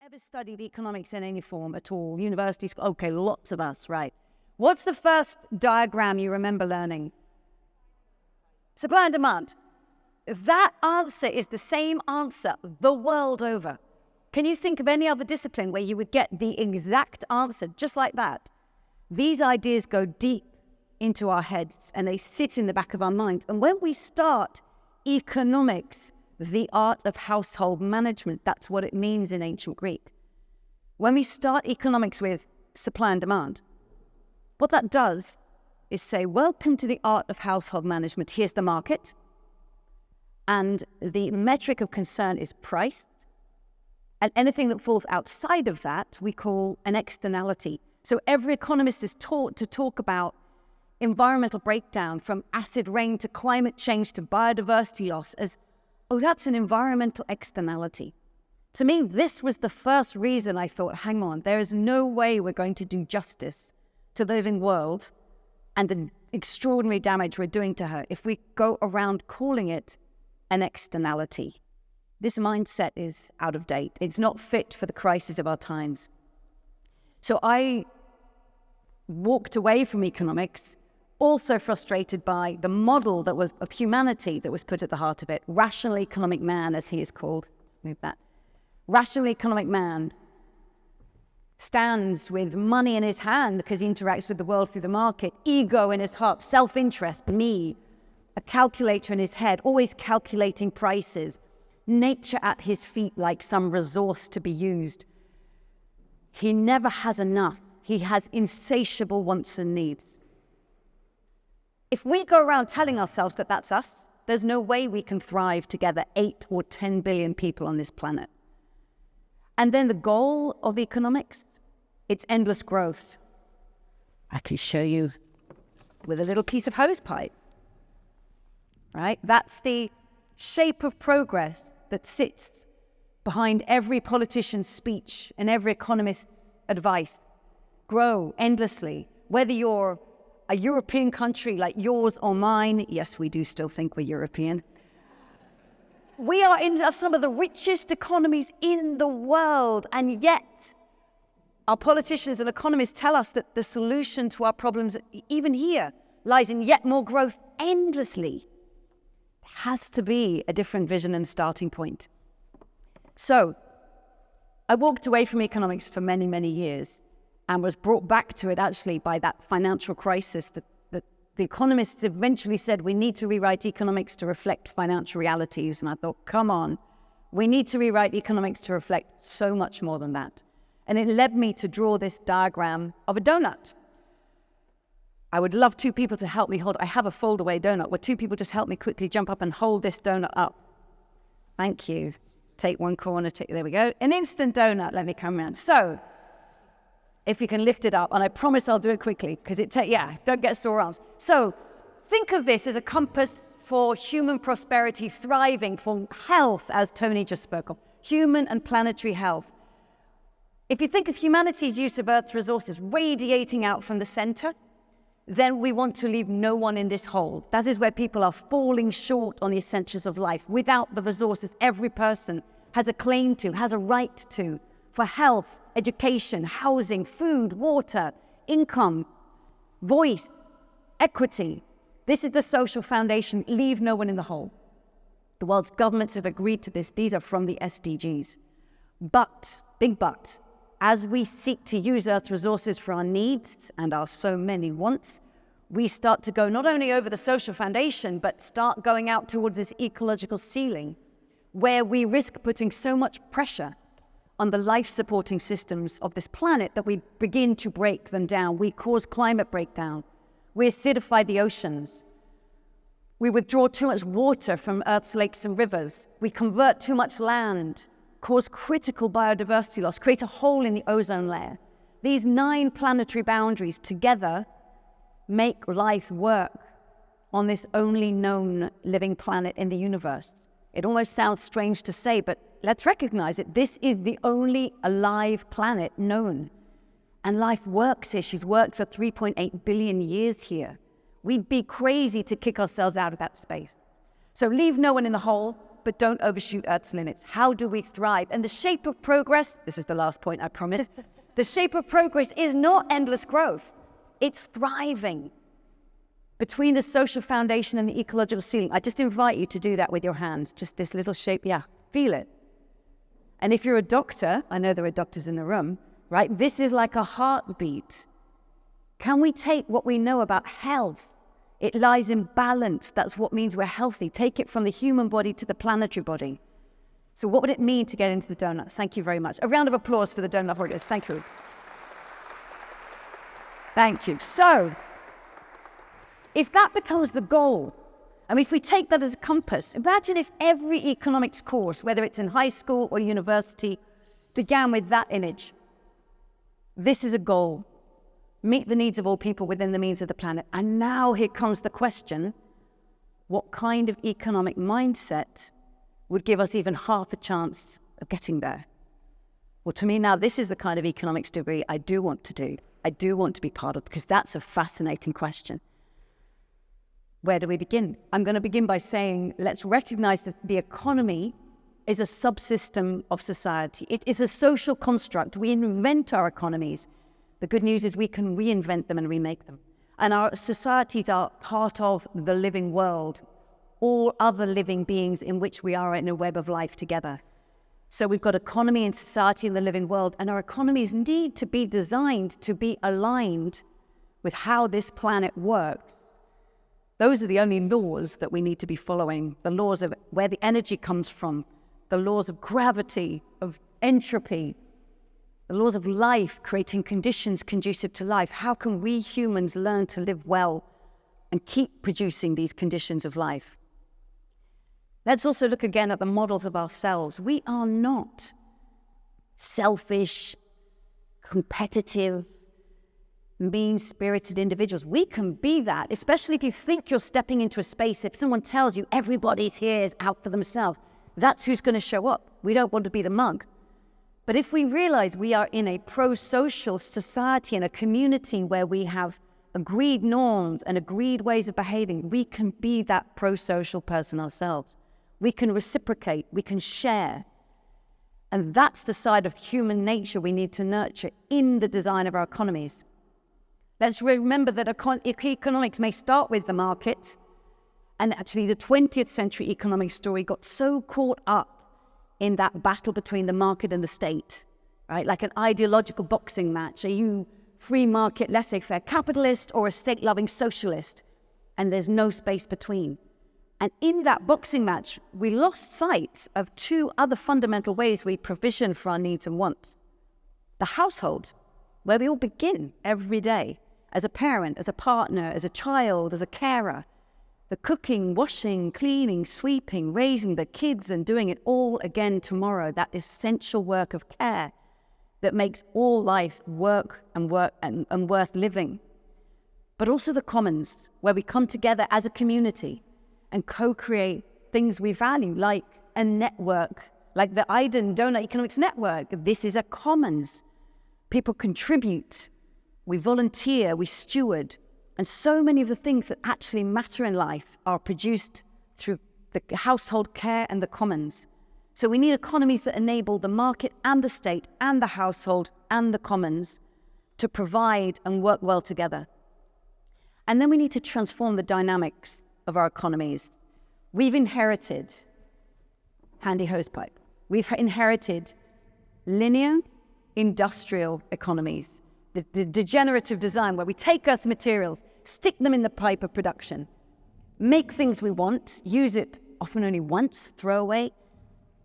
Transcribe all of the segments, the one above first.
Ever studied economics in any form at all? University school? Okay, lots of us, right. What's the first diagram you remember learning? Supply and demand. That answer is the same answer the world over. Can you think of any other discipline where you would get the exact answer just like that? These ideas go deep into our heads and they sit in the back of our minds. And when we start economics, the art of household management, that's what it means in ancient Greek. When we start economics with supply and demand, what that does is say, welcome to the art of household management. Here's the market. And the metric of concern is price. And anything that falls outside of that, we call an externality. So every economist is taught to talk about environmental breakdown, from acid rain to climate change to biodiversity loss, as, oh, that's an environmental externality. To me, this was the first reason I thought, hang on, there is no way we're going to do justice to the living world and the extraordinary damage we're doing to her if we go around calling it an externality. This mindset is out of date. It's not fit for the crisis of our times. So I walked away from economics, also frustrated by the model that was of humanity that was put at the heart of it. Rational economic man, as he is called. Move that. Rational economic man stands with money in his hand because he interacts with the world through the market, ego in his heart, self-interest, me, a calculator in his head, always calculating prices, nature at his feet like some resource to be used. He never has enough. He has insatiable wants and needs. If we go around telling ourselves that that's us, there's no way we can thrive together, 8 or 10 billion people on this planet. And then the goal of economics, it's endless growth. I can show you with a little piece of hosepipe, right? That's the shape of progress that sits behind every politician's speech and every economist's advice. Grow endlessly, whether you're a European country like yours or mine. Yes, we do still think we're European. We are in some of the richest economies in the world, and yet our politicians and economists tell us that the solution to our problems, even here, lies in yet more growth endlessly. There has to be a different vision and starting point. So I walked away from economics for many, many years and was brought back to it actually by that financial crisis that the economists eventually said we need to rewrite economics to reflect financial realities. And I thought, come on, we need to rewrite economics to reflect so much more than that. And it led me to draw this diagram of a donut. I would love 2 people to help me hold. I have a fold-away donut. Would 2 people just help me quickly jump up and hold this donut up? Thank you. Take one corner, there we go. An instant donut, let me come around. So, if you can lift it up, and I promise I'll do it quickly, because don't get sore arms. So, think of this as a compass for human prosperity, thriving, for health, as Tony just spoke of, human and planetary health. If you think of humanity's use of Earth's resources radiating out from the center, then we want to leave no one in this hole. That is where people are falling short on the essentials of life. Without the resources every person has a claim to, has a right to, for health, education, housing, food, water, income, voice, equity. This is the social foundation. Leave no one in the hole. The world's governments have agreed to this. These are from the SDGs. But, big but, as we seek to use Earth's resources for our needs and our so many wants, we start to go not only over the social foundation, but start going out towards this ecological ceiling, where we risk putting so much pressure on the life-supporting systems of this planet that we begin to break them down. We cause climate breakdown. We acidify the oceans. We withdraw too much water from Earth's lakes and rivers. We convert too much land, cause critical biodiversity loss, create a hole in the ozone layer. These 9 planetary boundaries together make life work on this only known living planet in the universe. It almost sounds strange to say, but let's recognize it. This is the only alive planet known. And life works here. She's worked for 3.8 billion years here. We'd be crazy to kick ourselves out of that space. So leave no one in the hole. but don't overshoot Earth's limits. How do we thrive? And the shape of progress, this is the last point, I promise, the shape of progress is not endless growth. It's thriving. Between the social foundation and the ecological ceiling, I just invite you to do that with your hands. Just this little shape, yeah, feel it. And if you're a doctor, I know there are doctors in the room, right? This is like a heartbeat. Can we take what we know about health? It lies in balance. That's what means we're healthy. Take it from the human body to the planetary body. So what would it mean to get into the donut? Thank you very much. A round of applause for the donut workers. Thank you. Thank you. So, if that becomes the goal, and if we take that as a compass, imagine if every economics course, whether it's in high school or university, began with that image. This is a goal. Meet the needs of all people within the means of the planet. And now here comes the question, what kind of economic mindset would give us even half a chance of getting there? Well, to me now, this is the kind of economics degree I do want to do. I do want to be part of, because that's a fascinating question. Where do we begin? I'm going to begin by saying, let's recognize that the economy is a subsystem of society. It is a social construct. We invent our economies. The good news is we can reinvent them and remake them. And our societies are part of the living world, all other living beings in which we are in a web of life together. So we've got economy and society in the living world, and our economies need to be designed to be aligned with how this planet works. Those are the only laws that we need to be following, the laws of where the energy comes from, the laws of gravity, of entropy, the laws of life, creating conditions conducive to life. How can we humans learn to live well and keep producing these conditions of life? Let's also look again at the models of ourselves. We are not selfish, competitive, mean-spirited individuals. We can be that, especially if you think you're stepping into a space. If someone tells you everybody's here is out for themselves, that's who's going to show up. We don't want to be the mug. But if we realize we are in a pro-social society and a community where we have agreed norms and agreed ways of behaving, we can be that pro-social person ourselves. We can reciprocate, we can share. And that's the side of human nature we need to nurture in the design of our economies. Let's remember that economics may start with the market, and actually the 20th century economic story got so caught up in that battle between the market and the state, right? Like an ideological boxing match. Are you free market, laissez-faire capitalist or a state-loving socialist? And there's no space between. And in that boxing match, we lost sight of two other fundamental ways we provision for our needs and wants. The household, where we all begin every day, as a parent, as a partner, as a child, as a carer. The cooking, washing, cleaning, sweeping, raising the kids and doing it all again tomorrow, that essential work of care that makes all life work and worth living. But also the commons, where we come together as a community and co-create things we value, like a network, like the Doughnut Economics Network. This is a commons. People contribute, we volunteer, we steward. And so many of the things that actually matter in life are produced through the household care and the commons. So we need economies that enable the market and the state and the household and the commons to provide and work well together. And then we need to transform the dynamics of our economies. We've inherited handy hosepipe. We've inherited linear industrial economies. The degenerative design where we take us materials, stick them in the pipe of production, make things we want, use it often only once, throw away,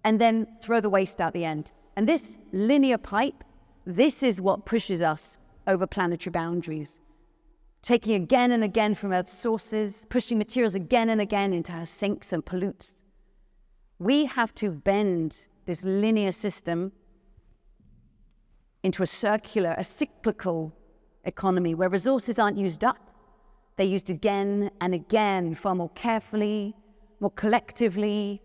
and then throw the waste out the end. And this linear pipe, this is what pushes us over planetary boundaries, taking again and again from Earth's sources, pushing materials again and again into our sinks and pollutes. We have to bend this linear system into a circular, a cyclical economy where resources aren't used up. They're used again and again, far more carefully, more collectively,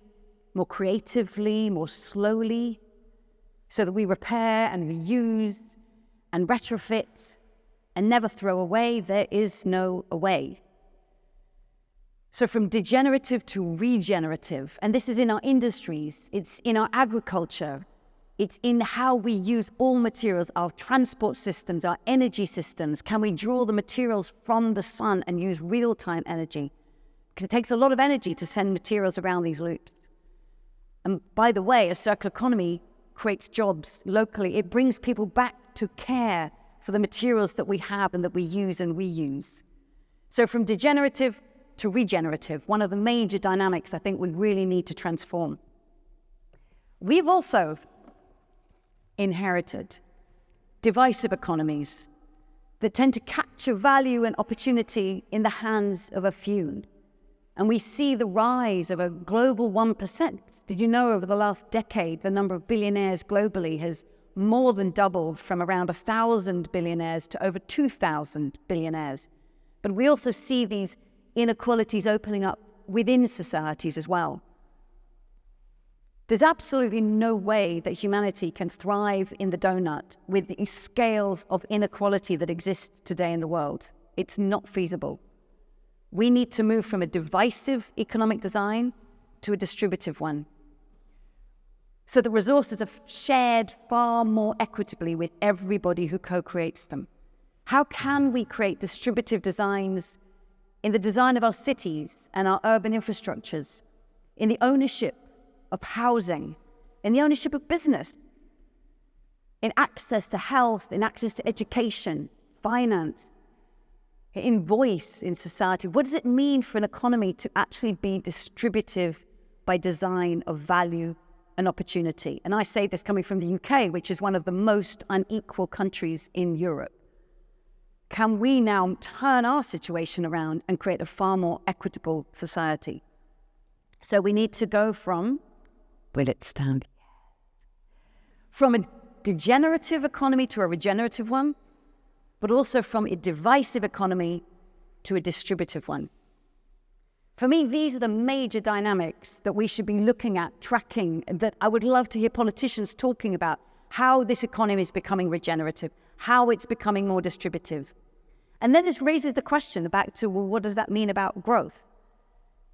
more creatively, more slowly, so that we repair and reuse and retrofit and never throw away. There is no away. So from degenerative to regenerative, and this is in our industries, it's in our agriculture, it's in how we use all materials, our transport systems, our energy systems. Can we draw the materials from the sun and use real-time energy? Because it takes a lot of energy to send materials around these loops. And by the way, a circular economy creates jobs locally. It brings people back to care for the materials that we have and that we use and reuse. So from degenerative to regenerative, one of the major dynamics I think we really need to transform. We've also inherited divisive economies that tend to capture value and opportunity in the hands of a few. And we see the rise of a global 1%. Did you know over the last decade, the number of billionaires globally has more than doubled from around 1,000 billionaires to over 2,000 billionaires. But we also see these inequalities opening up within societies as well. There's absolutely no way that humanity can thrive in the donut with the scales of inequality that exist today in the world. It's not feasible. We need to move from a divisive economic design to a distributive one. So the resources are shared far more equitably with everybody who co-creates them. How can we create distributive designs in the design of our cities and our urban infrastructures, in the ownership of housing, in the ownership of business, in access to health, in access to education, finance, in voice in society? What does it mean for an economy to actually be distributive by design of value and opportunity? And I say this coming from the UK, which is one of the most unequal countries in Europe. Can we now turn our situation around and create a far more equitable society? So we need to go from, will it stand? From a degenerative economy to a regenerative one, but also from a divisive economy to a distributive one. For me, these are the major dynamics that we should be looking at, tracking, that I would love to hear politicians talking about, how this economy is becoming regenerative, how it's becoming more distributive. And then this raises the question back to, well, what does that mean about growth,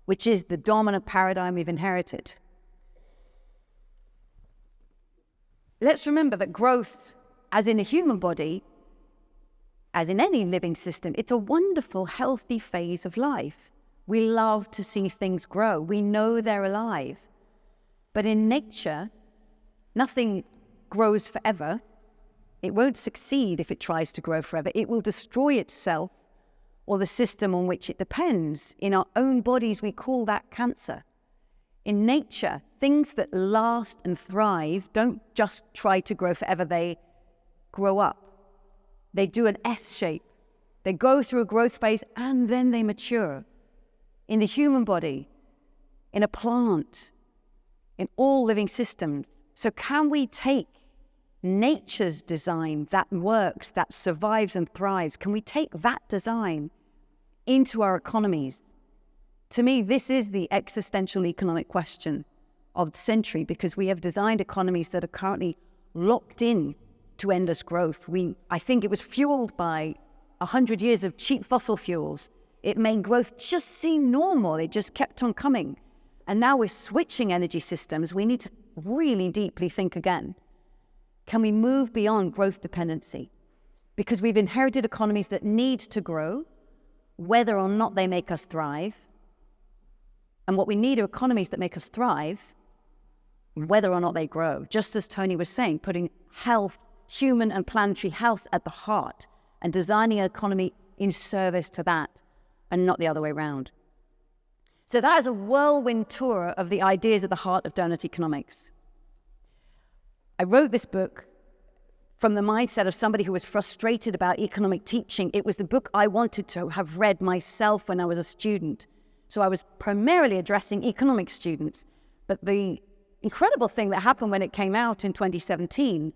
which is the dominant paradigm we've inherited? Let's remember that growth, as in a human body, as in any living system, it's a wonderful, healthy phase of life. We love to see things grow. We know they're alive. But in nature, nothing grows forever. It won't succeed if it tries to grow forever. It will destroy itself or the system on which it depends. In our own bodies, we call that cancer. In nature, things that last and thrive don't just try to grow forever. They grow up. They do an S shape. They go through a growth phase and then they mature. In the human body, in a plant, in all living systems. So can we take nature's design that works, that survives and thrives? Can we take that design into our economies? To me, this is the existential economic question of the century, because we have designed economies that are currently locked in to endless growth. I think it was fueled by 100 years of cheap fossil fuels. It made growth just seem normal. It just kept on coming. And now we're switching energy systems. We need to really deeply think again. Can we move beyond growth dependency? Because we've inherited economies that need to grow, whether or not they make us thrive. And what we need are economies that make us thrive, whether or not they grow. Just as Tony was saying, putting health, human and planetary health at the heart and designing an economy in service to that and not the other way around. So that is a whirlwind tour of the ideas at the heart of Doughnut Economics. I wrote this book from the mindset of somebody who was frustrated about economic teaching. It was the book I wanted to have read myself when I was a student. So I was primarily addressing economic students. But the incredible thing that happened when it came out in 2017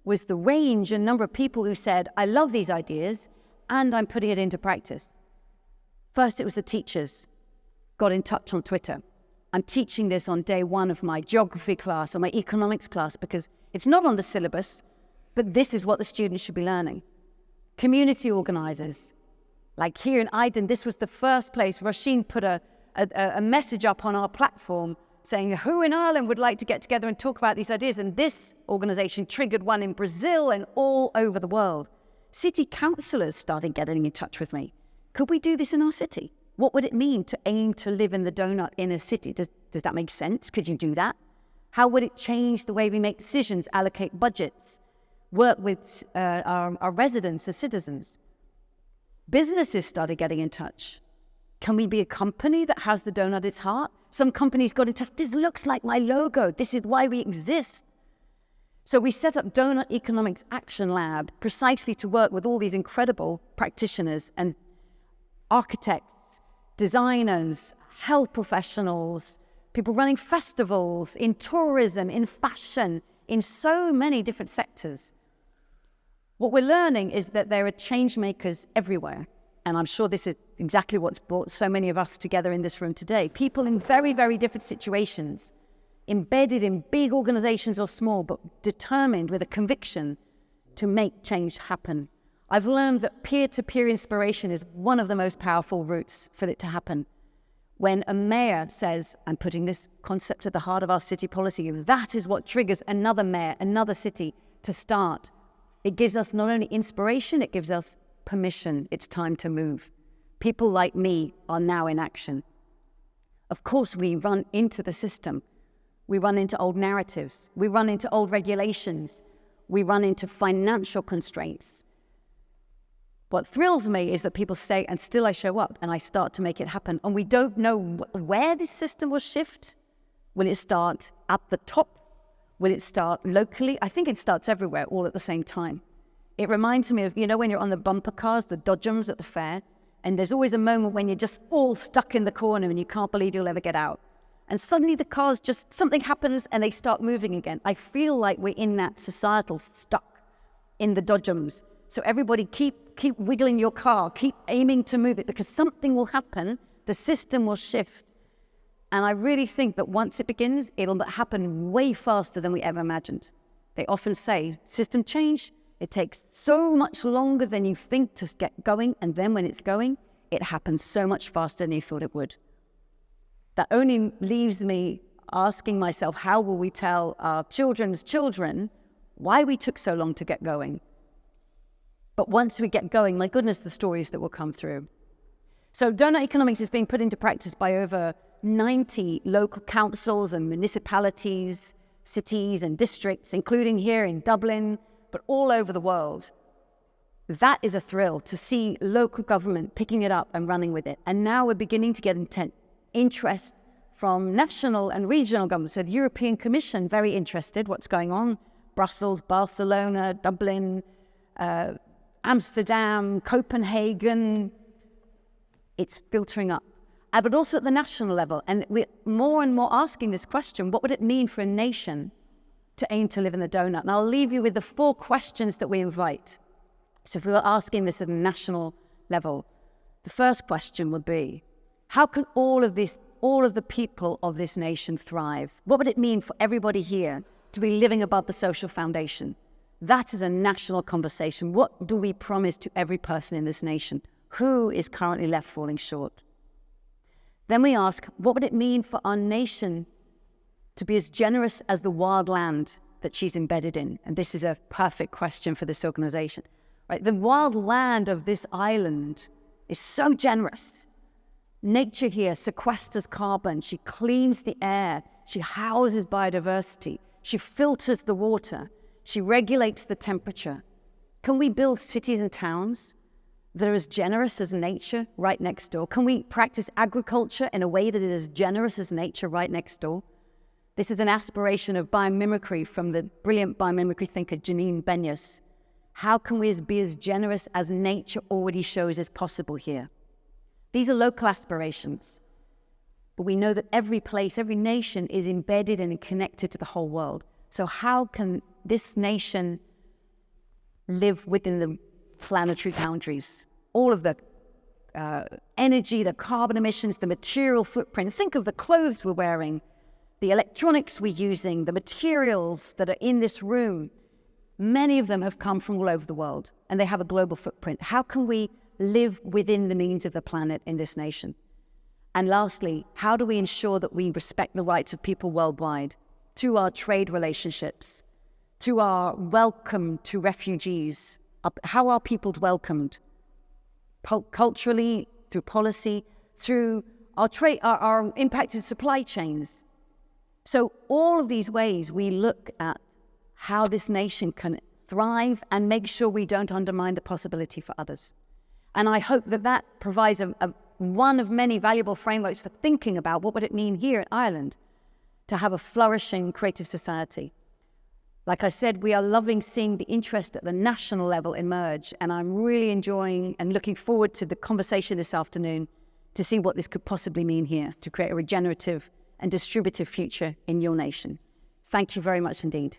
was the range and number of people who said, I love these ideas and I'm putting it into practice. First, it was the teachers got in touch on Twitter. I'm teaching this on day one of my geography class or my economics class because it's not on the syllabus, but this is what the students should be learning. Community organizers, like here in Iden, this was the first place Roisin put a a message up on our platform saying who in Ireland would like to get together and talk about these ideas. And this organization triggered one in Brazil and all over the world. City councillors started getting in touch with me. Could we do this in our city? What would it mean to aim to live in the donut in a city? Does that make sense? Could you do that? How would it change the way we make decisions, allocate budgets, work with our residents as citizens? Businesses started getting in touch. Can we be a company that has the donut at its heart? Some companies got in touch. This looks like my logo. This is why we exist. So we set up Doughnut Economics Action Lab precisely to work with all these incredible practitioners and architects, designers, health professionals, people running festivals, in tourism, in fashion, in so many different sectors. What we're learning is that there are change makers everywhere. And I'm sure this is exactly what's brought so many of us together in this room today. People in very, very different situations, embedded in big organizations or small, but determined with a conviction to make change happen. I've learned that peer-to-peer inspiration is one of the most powerful routes for it to happen. When a mayor says, I'm putting this concept at the heart of our city policy, that is what triggers another mayor, another city to start. It gives us not only inspiration, it gives us permission. It's time to move. People like me are now in action. Of course, we run into the system. We run into old narratives. We run into old regulations. We run into financial constraints. What thrills me is that people say, and still I show up and I start to make it happen. And we don't know where this system will shift. Will it start at the top? Will it start locally? I think it starts everywhere, all at the same time. It reminds me of, when you're on the bumper cars, the dodgems at the fair, and there's always a moment when you're just all stuck in the corner and you can't believe you'll ever get out. And suddenly the cars just, something happens and they start moving again. I feel like we're in that societal stuck in the dodgems. So everybody keep wiggling your car, keep aiming to move it, because something will happen, the system will shift. And I really think that once it begins, it'll happen way faster than we ever imagined. They often say, system change, it takes so much longer than you think to get going, and then when it's going, it happens so much faster than you thought it would. That only leaves me asking myself, how will we tell our children's children why we took so long to get going? But once we get going, my goodness, the stories that will come through. So Doughnut Economics is being put into practice by over 90 local councils and municipalities, cities and districts, including here in Dublin, but all over the world. That is a thrill to see local government picking it up and running with it. And now we're beginning to get interest from national and regional governments. So the European Commission, very interested, what's going on. Brussels, Barcelona, Dublin, Amsterdam, Copenhagen. It's filtering up. But also at the national level. And we're more and more asking this question, what would it mean for a nation to aim to live in the donut? And I'll leave you with the 4 questions that we invite. So if we were asking this at a national level, the first question would be, how can all of the people of this nation thrive? What would it mean for everybody here to be living above the social foundation? That is a national conversation. What do we promise to every person in this nation? Who is currently left falling short? Then we ask, what would it mean for our nation to be as generous as the wild land that she's embedded in? And this is a perfect question for this organization. Right? The wild land of this island is so generous. Nature here sequesters carbon. She cleans the air. She houses biodiversity. She filters the water. She regulates the temperature. Can we build cities and towns that are as generous as nature right next door? Can we practice agriculture in a way that is as generous as nature right next door? This is an aspiration of biomimicry from the brilliant biomimicry thinker Janine Benyus. How can we be as generous as nature already shows is possible here? These are local aspirations, but we know that every place, every nation is embedded and connected to the whole world. So how can this nation live within the planetary boundaries? All of the energy, the carbon emissions, the material footprint. Think of the clothes we're wearing, the electronics we're using, the materials that are in this room. Many of them have come from all over the world, and they have a global footprint. How can we live within the means of the planet in this nation? And lastly, how do we ensure that we respect the rights of people worldwide through our trade relationships, through our welcome to refugees? How are people welcomed? Culturally, through policy, through our impacted supply chains. So all of these ways we look at how this nation can thrive and make sure we don't undermine the possibility for others. And I hope that provides one of many valuable frameworks for thinking about what would it mean here in Ireland to have a flourishing creative society. Like I said, we are loving seeing the interest at the national level emerge, and I'm really enjoying and looking forward to the conversation this afternoon to see what this could possibly mean here to create a regenerative and distributive future in your nation. Thank you very much indeed.